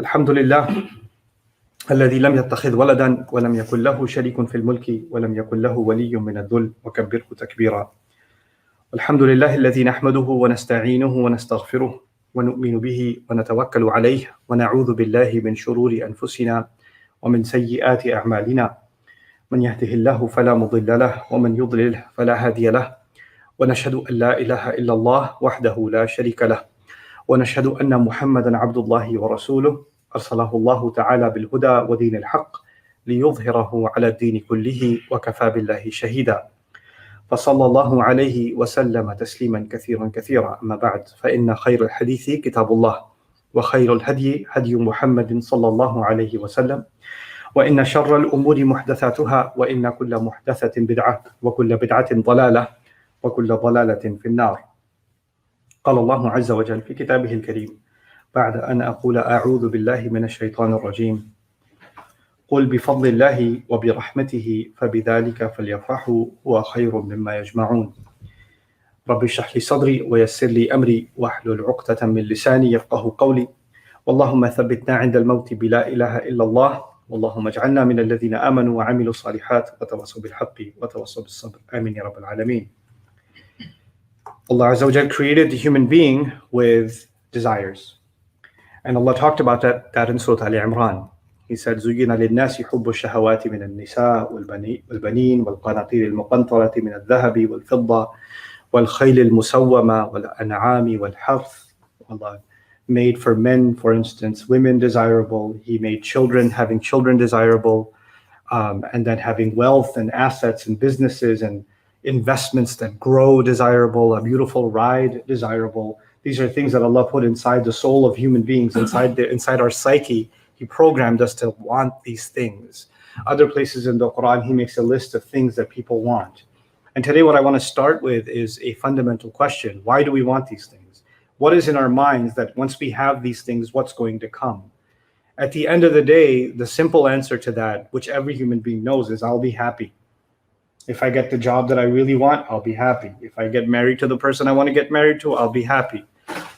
الحمد لله الذي لم يتخذ ولدا ولم يكن له شريك في الملك ولم يكن له ولي من الذل وكبره تكبيرا. الحمد لله الذي نحمده ونستعينه ونستغفره ونؤمن به ونتوكل عليه ونعوذ بالله من شرور أنفسنا ومن سيئات أعمالنا. من يهده الله فلا مضل له ومن يضلل فلا هادي له. ونشهد أن لا إله إلا الله وحده لا شريك له. ونشهد أن محمدا عبد الله ورسوله أرسله الله تعالى بالهدى ودين الحق ليظهره على الدين كله وكفى بالله شهيدا. فصلى الله عليه وسلم تسليما كثيرا كثيرا. أما بعد فإن خير الحديث كتاب الله وخير الهدي هدي محمد صلى الله عليه وسلم وإن شر الأمور محدثاتها وإن كل محدثة بدعة وكل بدعة ضلالة وكل ضلالة في النار. قال الله عز وجل في كتابه الكريم بعد أن أقول أعوذ بالله من الشيطان الرجيم قل بفضل الله وبرحمته فبذلك فليفرحوا هو خير مما يجمعون. رب اشرح لي صدري ويسر لي أمري واحلل عقدة من لساني يفقه قولي. اللهم ثبتنا عند الموت بلا إله إلا الله. اللهم اجعلنا من الذين آمنوا وعملوا الصالحات وتواصوا بالحق وتواصوا بالصبر. آمين يا رب العالمين. Allah Azza wa Jal created the human being with desires. And Allah talked about that in Surah Al-Imran. He said, زُيِّنَ لِلنَّاسِ حُبُّ الشَّهَوَاتِ مِنَ النِّسَاءِ وَالْبَنِينَ وَالْقَنَاطِيرِ الْمُقَنطَرَةِ مِنَ الذَّهَبِ وَالْفِضَّةِ وَالْخَيْلِ الْمُسَوَّمَةِ وَالْأَنْعَامِ وَالْحَرْثِ. Allah made for men, for instance, women desirable. He made having children desirable, and then having wealth and assets and businesses and investments that grow desirable, a beautiful ride desirable. These are things that Allah put inside the soul of human beings, inside our psyche. He programmed us to want these things. Other places in the Quran, He makes a list of things that people want. And today what I want to start with is a fundamental question. Why do we want these things? What is in our minds that once we have these things, what's going to come? At the end of the day, the simple answer to that, which every human being knows, is I'll be happy. If I get the job that I really want, I'll be happy. If I get married to the person I want to get married to, I'll be happy.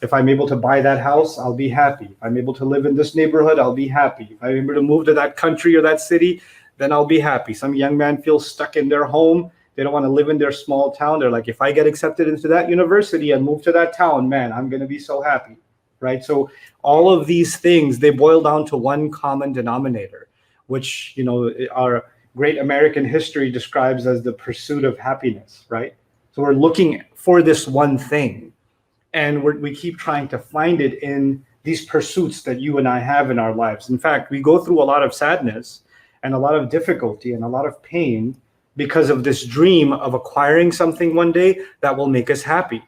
If I'm able to buy that house, I'll be happy. If I'm able to live in this neighborhood, I'll be happy. If I'm able to move to that country or that city, then I'll be happy. Some young man feels stuck in their home. They don't want to live in their small town. They're like, if I get accepted into that university and move to that town, man, I'm going to be so happy, right? So all of these things, they boil down to one common denominator, which, our great American history describes as the pursuit of happiness, right? So we're looking for this one thing, and we keep trying to find it in these pursuits that you and I have in our lives. In fact, we go through a lot of sadness and a lot of difficulty and a lot of pain because of this dream of acquiring something one day that will make us happy.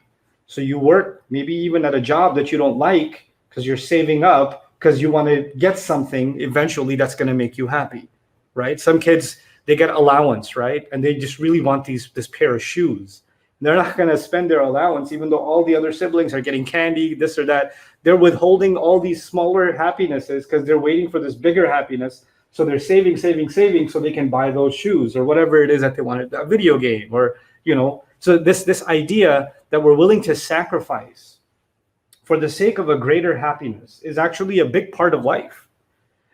So you work maybe even at a job that you don't like because you're saving up because you want to get something eventually that's going to make you happy. Right? Some kids, they get allowance, right? And they just really want this pair of shoes. They're not going to spend their allowance, even though all the other siblings are getting candy, this or that. They're withholding all these smaller happinesses because they're waiting for this bigger happiness. So they're saving so they can buy those shoes or whatever it is that they wanted, a video game or, So this idea that we're willing to sacrifice for the sake of a greater happiness is actually a big part of life.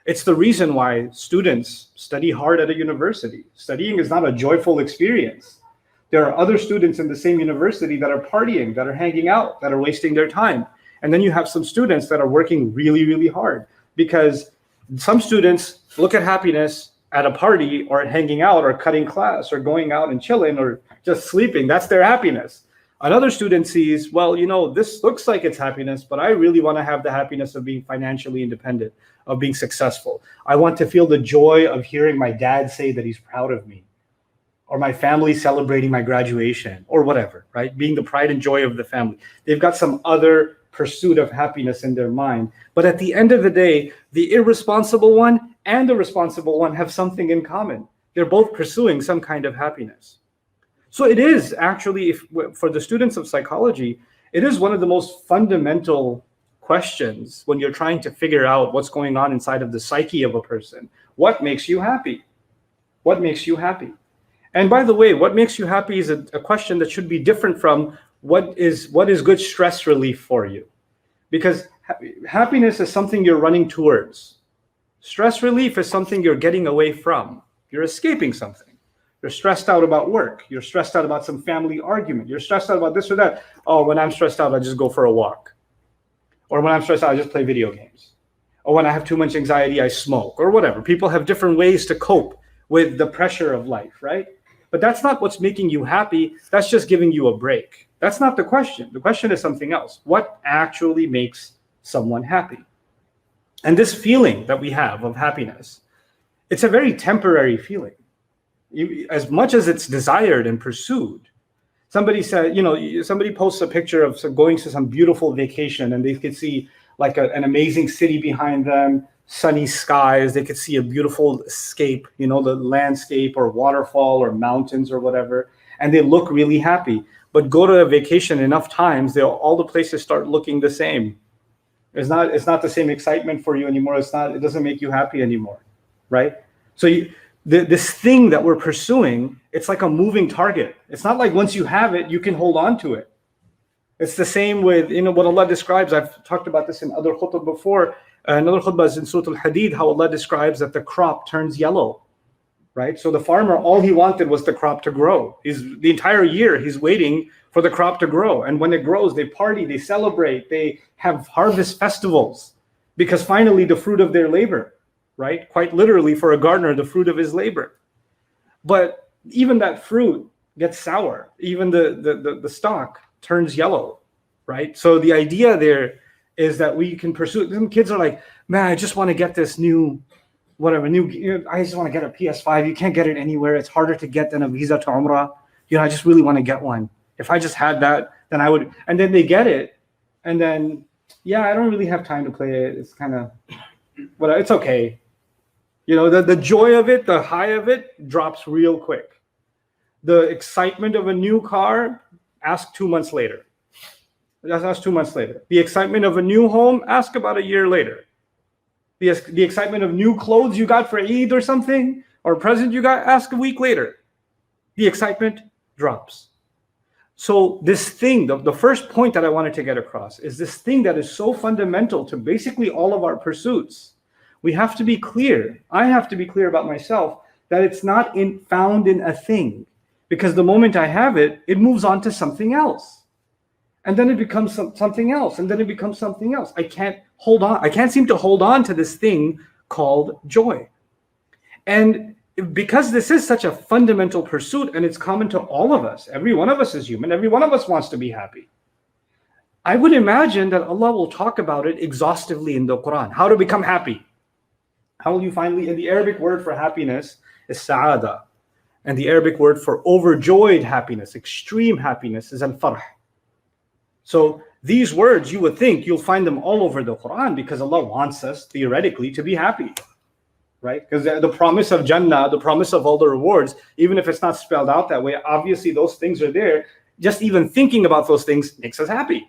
It's the reason why students study hard at a university. Studying is not a joyful experience. There are other students in the same university that are partying, that are hanging out, that are wasting their time. And then you have some students that are working really, really hard, because some students look at happiness at a party or at hanging out or cutting class or going out and chilling or just sleeping. That's their happiness. Another student sees, well, this looks like it's happiness, but I really want to have the happiness of being financially independent, of being successful. I want to feel the joy of hearing my dad say that he's proud of me, or my family celebrating my graduation, or whatever, right? Being the pride and joy of the family. They've got some other pursuit of happiness in their mind. But at the end of the day, the irresponsible one and the responsible one have something in common. They're both pursuing some kind of happiness. So it is actually, for the students of psychology, it is one of the most fundamental questions when you're trying to figure out what's going on inside of the psyche of a person. What makes you happy? What makes you happy? And by the way, what makes you happy is a question that should be different from what is good stress relief for you. Because Happiness is something you're running towards. Stress relief is something you're getting away from. You're escaping something. You're stressed out about work. You're stressed out about some family argument. You're stressed out about this or that. Oh, when I'm stressed out, I just go for a walk. Or when I'm stressed out, I just play video games. Or when I have too much anxiety, I smoke, or whatever. People have different ways to cope with the pressure of life, right? But that's not what's making you happy. That's just giving you a break. That's not the question. The question is something else. What actually makes someone happy? And this feeling that we have of happiness, it's a very temporary feeling. As much as it's desired and pursued. Somebody said, somebody posts a picture of going to some beautiful vacation and they could see like an amazing city behind them, sunny skies. They could see a beautiful escape, the landscape or waterfall or mountains or whatever. And they look really happy. But go to a vacation enough times, all the places start looking the same. It's not the same excitement for you anymore. It doesn't make you happy anymore, right? So this thing that we're pursuing, it's like a moving target. It's not like once you have it, you can hold on to it. It's the same with what Allah describes. I've talked about this in other khutbah before. Another khutbah is in Surah Al-Hadid, how Allah describes that the crop turns yellow, right? So the farmer, all he wanted was the crop to grow. The entire year, he's waiting for the crop to grow. And when it grows, they party, they celebrate, they have harvest festivals because finally the fruit of their labor, right? Quite literally for a gardener, the fruit of his labor. But even that fruit gets sour. Even the stalk turns yellow, right? So the idea there is that we can pursue it. Some kids are like, man, I just want to get this I just want to get a PS5. You can't get it anywhere. It's harder to get than a visa to Umrah. I just really want to get one. If I just had that, then I would. And then they get it. And then, I don't really have time to play it. It's kind of, it's okay. The joy of it, the high of it drops real quick. The excitement of a new car, ask 2 months later. Just ask 2 months later. The excitement of a new home, ask about a year later. The excitement of new clothes you got for Eid or something, or a present you got, ask a week later. The excitement drops. So this thing, the first point that I wanted to get across is this thing that is so fundamental to basically all of our pursuits. We have to be clear. I have to be clear about myself that it's not found in a thing. Because the moment I have it, it moves on to something else. And then it becomes something else. And then it becomes something else. I can't hold on. I can't seem to hold on to this thing called joy. And because this is such a fundamental pursuit and it's common to all of us, every one of us is human, every one of us wants to be happy. I would imagine that Allah will talk about it exhaustively in the Quran. How to become happy. How will you finally, and the Arabic word for happiness is sa'ada. And the Arabic word for overjoyed happiness, extreme happiness, is al-farh. So these words, you would think you'll find them all over the Quran because Allah wants us theoretically to be happy. Right? Because the promise of Jannah, the promise of all the rewards, even if it's not spelled out that way, obviously those things are there. Just even thinking about those things makes us happy.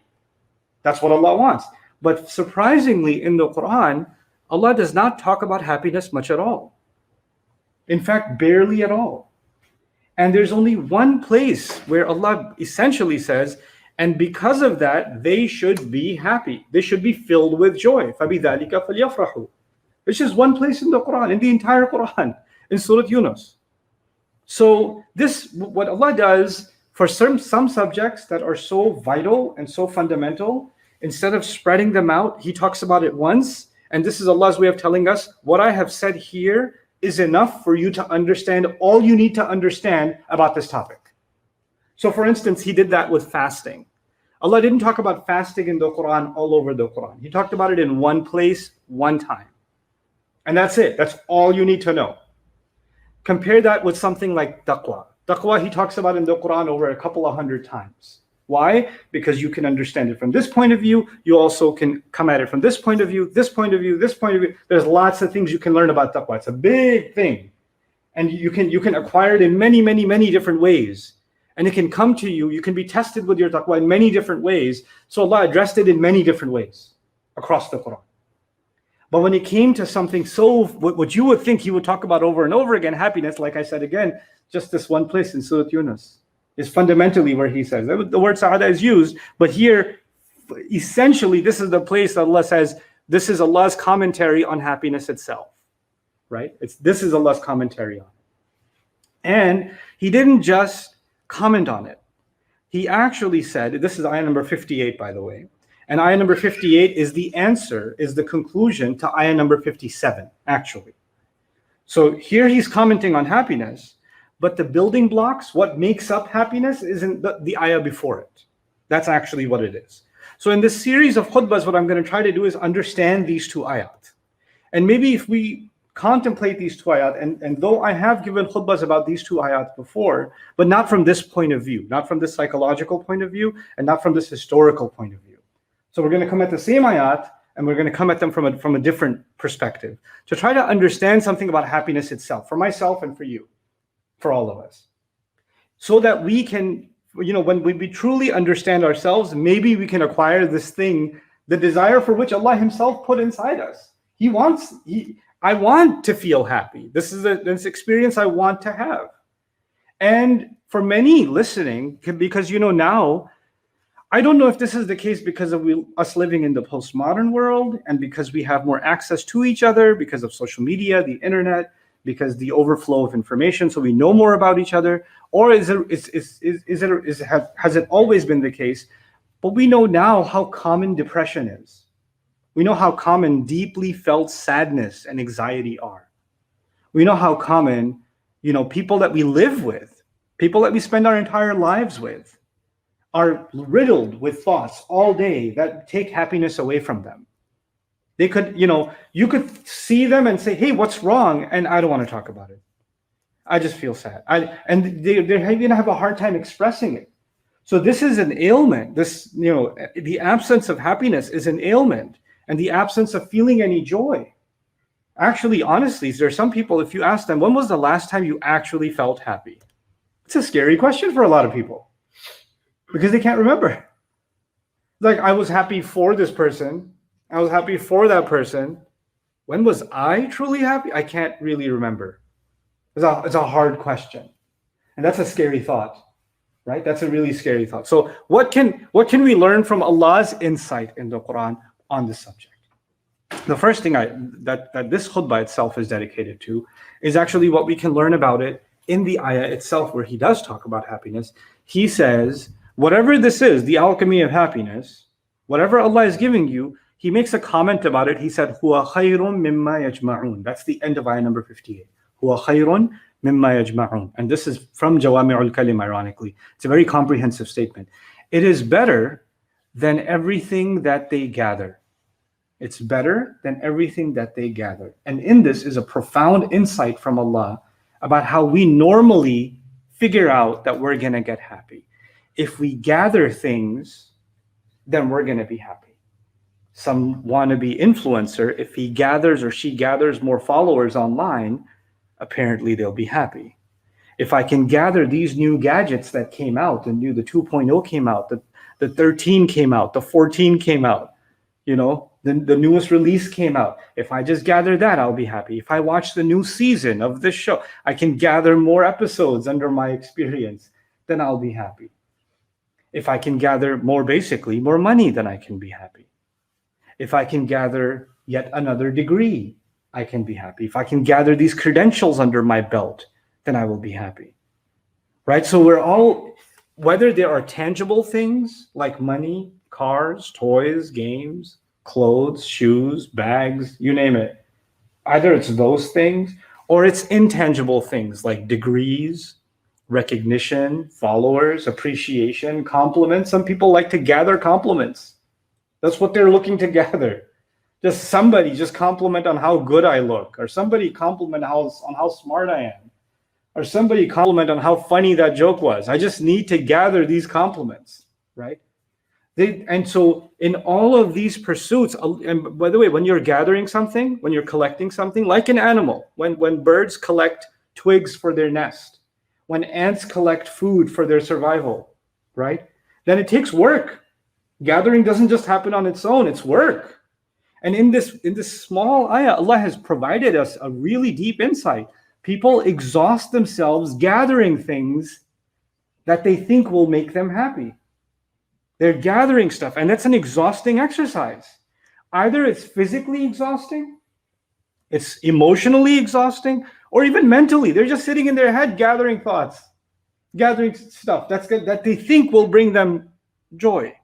That's what Allah wants. But surprisingly, in the Quran, Allah does not talk about happiness much at all. In fact, barely at all. And there's only one place where Allah essentially says, and because of that, they should be happy. They should be filled with joy. فَبِذَلِكَ فَلْيَفْرَحُوا. Which is one place in the Quran, in the entire Quran, in Surah Yunus. So what Allah does for some subjects that are so vital and so fundamental, instead of spreading them out, He talks about it once. And this is Allah's way of telling us, what I have said here is enough for you to understand all you need to understand about this topic. So for instance, He did that with fasting. Allah didn't talk about fasting in the Quran all over the Quran. He talked about it in one place, one time. And that's it. That's all you need to know. Compare that with something like taqwa. Taqwa, He talks about in the Quran over a couple of hundred times. Why? Because you can understand it from this point of view. You also can come at it from this point of view, this point of view, this point of view. There's lots of things you can learn about taqwa. It's a big thing. And you can acquire it in many, many, many different ways. And it can come to you. You can be tested with your taqwa in many different ways. So Allah addressed it in many different ways across the Quran. But when it came to something what you would think He would talk about over and over again, happiness, like I said again, just this one place in Surah Yunus is fundamentally where He says. The word sa'ada is used, but here essentially, this is the place that Allah says, this is Allah's commentary on happiness itself, right? This is Allah's commentary on it. And he didn't just comment on it. He actually said, this is ayah number 58, by the way, and ayah number 58 is the answer, is the conclusion to ayah number 57, actually. So here he's commenting on happiness, but the building blocks, what makes up happiness, isn't the ayah before it. That's actually what it is. So in this series of khutbahs, what I'm going to try to do is understand these two ayat. And maybe if we contemplate these two ayat, and though I have given khutbahs about these two ayat before, but not from this point of view, not from this psychological point of view, and not from this historical point of view. So we're going to come at the same ayat, and we're going to come at them from a different perspective, to try to understand something about happiness itself, for myself and for you, for all of us. So that we can, when we truly understand ourselves, maybe we can acquire this thing, the desire for which Allah himself put inside us. I want to feel happy. This is this experience I want to have. And for many listening, because now, I don't know if this is the case because of us living in the postmodern world, and because we have more access to each other, because of social media, the internet, because the overflow of information, so we know more about each other, or has it always been the case? But we know now how common depression is. We know how common deeply felt sadness and anxiety are. We know how common, people that we live with, people that we spend our entire lives with, are riddled with thoughts all day that take happiness away from them. They could, you could see them and say, hey, what's wrong? And I don't want to talk about it. I just feel sad. And they're going to have a hard time expressing it. So this is an ailment. The absence of happiness is an ailment. And the absence of feeling any joy. Actually, honestly, there are some people, if you ask them, when was the last time you actually felt happy? It's a scary question for a lot of people, because they can't remember. Like, I was happy for this person. I was happy for that person. When was I truly happy? I can't really remember. It's a hard question. And that's a scary thought, right? That's a really scary thought. So what can we learn from Allah's insight in the Quran on this subject? The first thing that this khutbah itself is dedicated to is actually what we can learn about it in the ayah itself, where he does talk about happiness. He says, whatever this is, the alchemy of happiness, whatever Allah is giving you, he makes a comment about it. He said, huwa khayrun mimma yajma'un. That's the end of ayah number 58. Huwa khayrun mimma yajma'un. And this is from Jawami'ul Kalim, ironically. It's a very comprehensive statement. It is better than everything that they gather. It's better than everything that they gather. And in this is a profound insight from Allah about how we normally figure out that we're going to get happy. If we gather things, then we're going to be happy. Some wannabe influencer, if he gathers or she gathers more followers online, apparently they'll be happy. If I can gather these new gadgets that came out, the 2.0 came out, the 13 came out, the 14 came out, the newest release came out. If I just gather that, I'll be happy. If I watch the new season of this show, I can gather more episodes under my experience, then I'll be happy. If I can gather more money, then I can be happy. If I can gather yet another degree, I can be happy. If I can gather these credentials under my belt, then I will be happy. Right? So we're all, whether there are tangible things like money, cars, toys, games, clothes, shoes, bags, you name it. Either it's those things or it's intangible things like degrees, recognition, followers, appreciation, compliments. Some people like to gather compliments. That's what they're looking to gather. Just somebody compliment on how good I look, or somebody compliment on how smart I am, or somebody compliment on how funny that joke was. I just need to gather these compliments, right? And so in all of these pursuits, and by the way, when you're gathering something, when you're collecting something, like an animal, when birds collect twigs for their nest, when ants collect food for their survival, right? Then it takes work. Gathering doesn't just happen on its own, it's work. And in this small ayah, Allah has provided us a really deep insight. People exhaust themselves gathering things that they think will make them happy. They're gathering stuff, and that's an exhausting exercise. Either it's physically exhausting, it's emotionally exhausting, or even mentally. They're just sitting in their head gathering thoughts, gathering stuff that they think will bring them joy.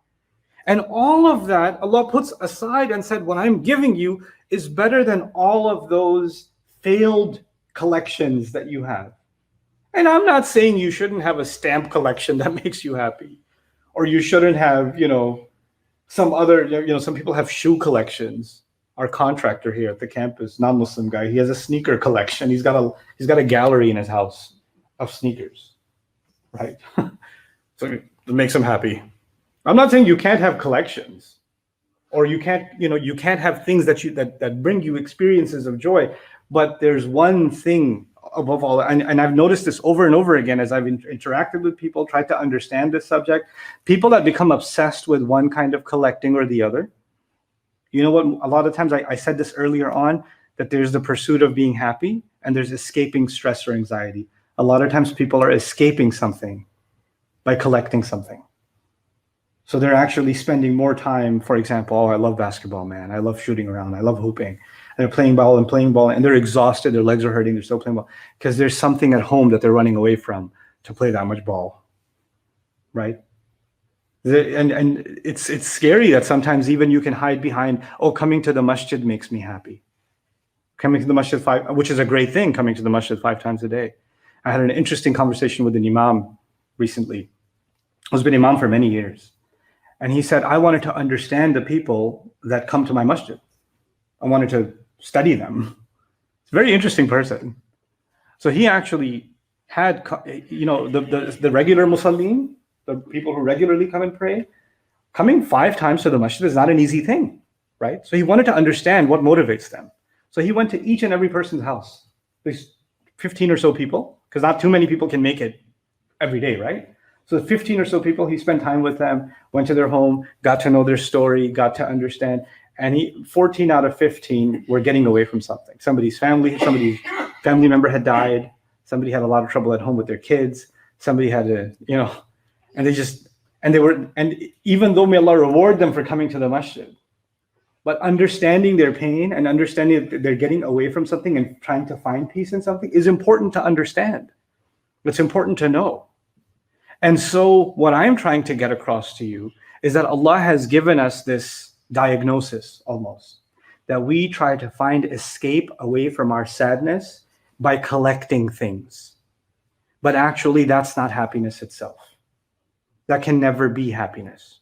And all of that, Allah puts aside and said, what I'm giving you is better than all of those failed collections that you have. And I'm not saying you shouldn't have a stamp collection that makes you happy, or you shouldn't have, some other, some people have shoe collections. Our contractor here at the campus, non-Muslim guy, he has a sneaker collection. He's got a gallery in his house of sneakers, right? So it makes him happy. I'm not saying you can't have collections, or you can't have things that bring you experiences of joy. But there's one thing above all, and I've noticed this over and over again as I've interacted with people, tried to understand this subject. People that become obsessed with one kind of collecting or the other. You know what? A lot of times, I said this earlier on, that there's the pursuit of being happy and there's escaping stress or anxiety. A lot of times people are escaping something by collecting something. So they're actually spending more time, for example, I love basketball, man. I love shooting around. I love hooping. And they're playing ball, and they're exhausted. Their legs are hurting. They're still playing ball because there's something at home that they're running away from to play that much ball, right? And it's scary that sometimes even you can hide behind, coming to the masjid makes me happy. Coming to the masjid which is a great thing, coming to the masjid 5 times a day. I had an interesting conversation with an imam recently, who's been imam for many years. And he said, I wanted to understand the people that come to my masjid. I wanted to study them. It's a very interesting person. So he actually had, the regular musallin, the people who regularly come and pray, coming 5 times to the masjid is not an easy thing, right? So he wanted to understand what motivates them. So he went to each and every person's house. There's 15 or so people, because not too many people can make it every day, right? So 15 or so people, he spent time with them, went to their home, got to know their story, got to understand. And 14 out of 15 were getting away from something. Somebody's family member had died. Somebody had a lot of trouble at home with their kids. Somebody had and even though may Allah reward them for coming to the masjid, but understanding their pain and understanding that they're getting away from something and trying to find peace in something is important to understand. It's important to know. And so what I'm trying to get across to you is that Allah has given us this diagnosis almost, that we try to find escape away from our sadness by collecting things. But actually, that's not happiness itself. That can never be happiness.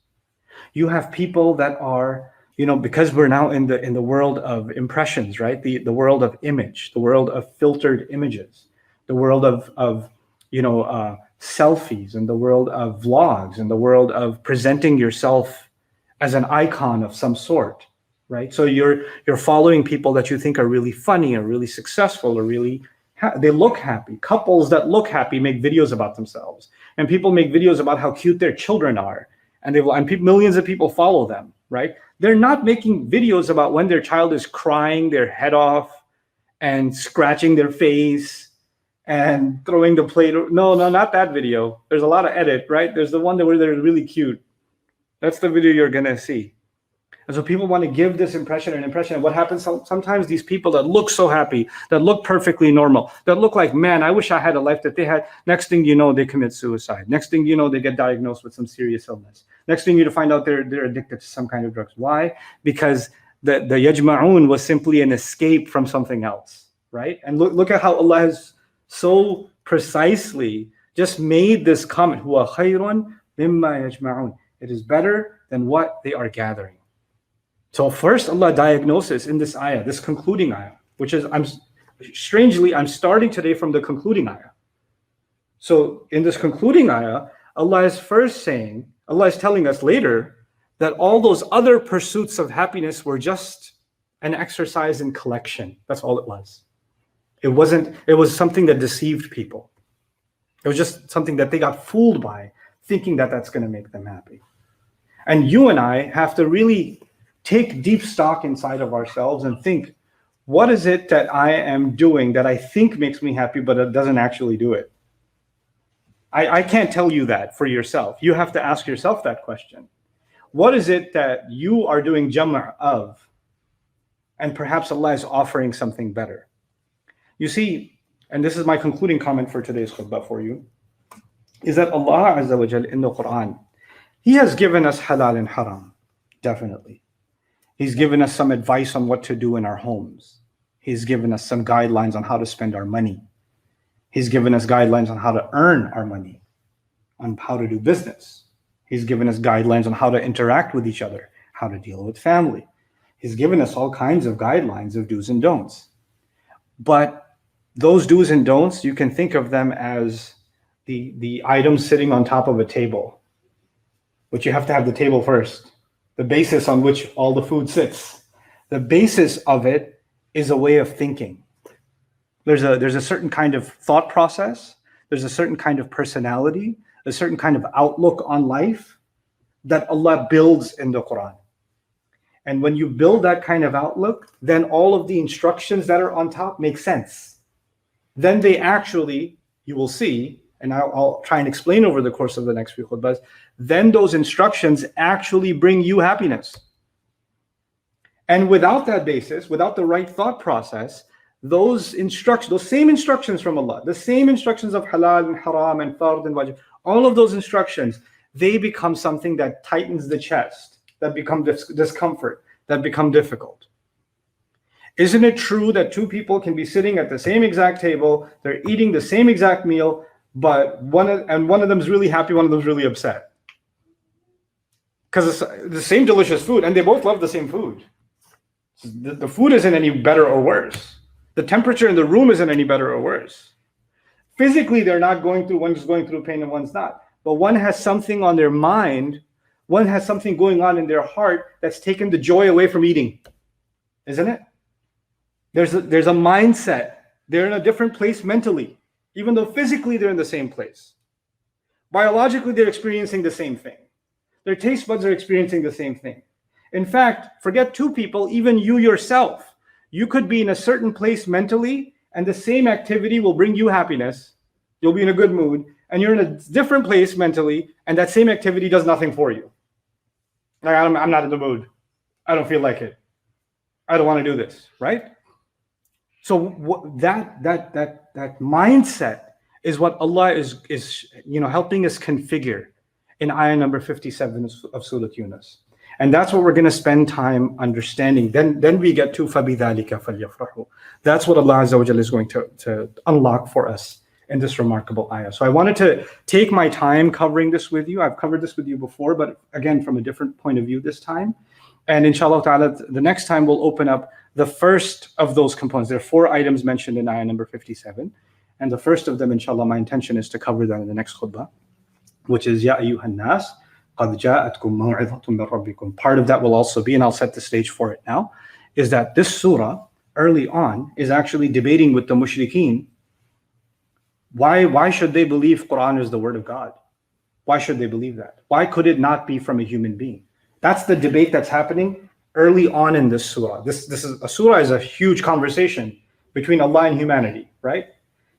You have people that are, because we're now in the world of impressions, right? The world of image, the world of filtered images, the world of selfies, and the world of vlogs, and the world of presenting yourself as an icon of some sort, right? So you're following people that you think are really funny or really successful or really they look happy. Couples that look happy make videos about themselves, and people make videos about how cute their children are, and millions of people follow them, right? They're not making videos about when their child is crying their head off and scratching their face and throwing the plate. No, not that video. There's a lot of edit, right? There's the one where they're really cute. That's the video you're gonna see. And so people want to give this impression. And what happens sometimes, these people that look so happy, that look perfectly normal, that look like, man, I wish I had a life that they had. Next thing you know, they commit suicide. Next thing you know, they get diagnosed with some serious illness. Next thing you find out, they're addicted to some kind of drugs. Why? Because the yajma'un was simply an escape from something else, right? And look at how Allah has so precisely just made this comment, huwa khayrun mimma yajma'un. It is better than what they are gathering. So first, Allah diagnoses in this ayah, this concluding ayah, which is, I'm starting today from the concluding ayah. So in this concluding ayah, Allah is telling us later that all those other pursuits of happiness were just an exercise in collection. That's all it was. It was something that deceived people. It was just something that they got fooled by, thinking that that's going to make them happy. And you and I have to really take deep stock inside of ourselves and think, what is it that I am doing that I think makes me happy, but it doesn't actually do it? I can't tell you that for yourself. You have to ask yourself that question. What is it that you are doing jama' of? And perhaps Allah is offering something better. You see, and this is my concluding comment for today's khutbah for you, is that Allah Azza wa Jal in the Quran, He has given us halal and haram, definitely. He's given us some advice on what to do in our homes. He's given us some guidelines on how to spend our money. He's given us guidelines on how to earn our money, on how to do business. He's given us guidelines on how to interact with each other, how to deal with family. He's given us all kinds of guidelines of do's and don'ts. But those do's and don'ts, you can think of them as the items sitting on top of a table. But you have to have the table first, the basis on which all the food sits. The basis of it is a way of thinking. There's a certain kind of thought process. There's a certain kind of personality, a certain kind of outlook on life that Allah builds in the Quran. And when you build that kind of outlook, then all of the instructions that are on top make sense. Then they actually, you will see, and I'll try and explain over the course of the next few khutbahs, then those instructions actually bring you happiness. And without that basis, without the right thought process, those instructions, those same instructions from Allah, the same instructions of halal and haram and fard and wajib, all of those instructions, they become something that tightens the chest, that become discomfort, that become difficult. Isn't it true that two people can be sitting at the same exact table, they're eating the same exact meal, but one of them is really happy, one of them is really upset? Because it's the same delicious food, and they both love the same food. The food isn't any better or worse. The temperature in the room isn't any better or worse. Physically, they're not going through, one's going through pain and one's not. But one has something on their mind, one has something going on in their heart that's taken the joy away from eating. Isn't it? There's a mindset. They're in a different place mentally, even though physically they're in the same place. Biologically, they're experiencing the same thing. Their taste buds are experiencing the same thing. In fact, forget two people, even you yourself. You could be in a certain place mentally, and the same activity will bring you happiness. You'll be in a good mood, and you're in a different place mentally, and that same activity does nothing for you. Like, I'm not in the mood. I don't feel like it. I don't want to do this, right? So that mindset is what Allah is helping us configure in ayah number 57 of Surah Yunus. And that's what we're going to spend time understanding. Then we get to فَبِذَلِكَ فَلْيَفْرَحُوا. That's what Allah Azza wa Jalla is going to unlock for us in this remarkable ayah. So I wanted to take my time covering this with you. I've covered this with you before, but again, from a different point of view this time. And inshallah ta'ala, the next time we'll open up the first of those components. There are 4 items mentioned in ayah number 57. And the first of them, inshallah, my intention is to cover that in the next khutbah, which is Ya ayyuhan nas. Part of that will also be, and I'll set the stage for it now, is that this surah early on is actually debating with the mushrikeen. Why should they believe Quran is the word of God? Why should they believe that? Why could it not be from a human being? That's the debate that's happening early on in this surah. This is a surah is a huge conversation between Allah and humanity, right?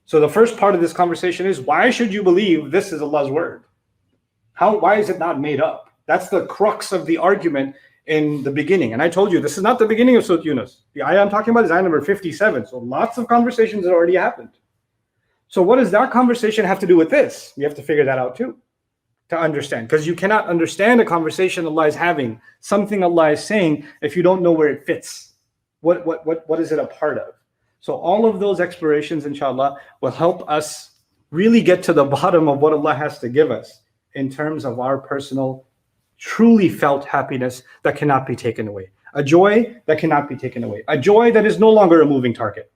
So the first part of this conversation is, why should you believe this is Allah's word? Why is it not made up? That's the crux of the argument in the beginning. And I told you, this is not the beginning of Surah Yunus. The ayah I'm talking about is ayah number 57. So lots of conversations have already happened. So what does that conversation have to do with this? We have to figure that out too, to understand. Because you cannot understand a conversation Allah is having, something Allah is saying, if you don't know where it fits. What is it a part of? So all of those explorations, inshallah, will help us really get to the bottom of what Allah has to give us in terms of our personal, truly felt happiness that cannot be taken away. A joy that cannot be taken away. A joy that is no longer a moving target.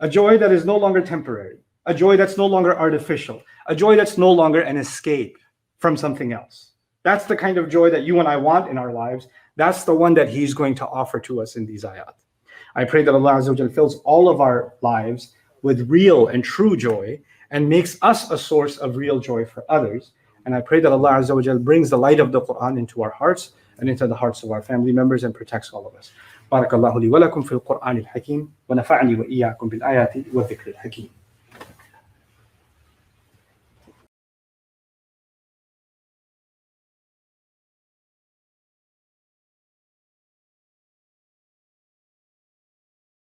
A joy that is no longer temporary. A joy that's no longer artificial. A joy that's no longer an escape from something else. That's the kind of joy that you and I want in our lives. That's the one that He's going to offer to us in these ayat. I pray that Allah Azza wa Jalla fills all of our lives with real and true joy and makes us a source of real joy for others. And I pray that Allah Azza wa Jalla brings the light of the Quran into our hearts and into the hearts of our family members and protects all of us. Barakallahu li wa lakum fil Qur'an al-Hakim wa nafa'ani wa iyyakum bil ayati wa dhikr al-Hakim.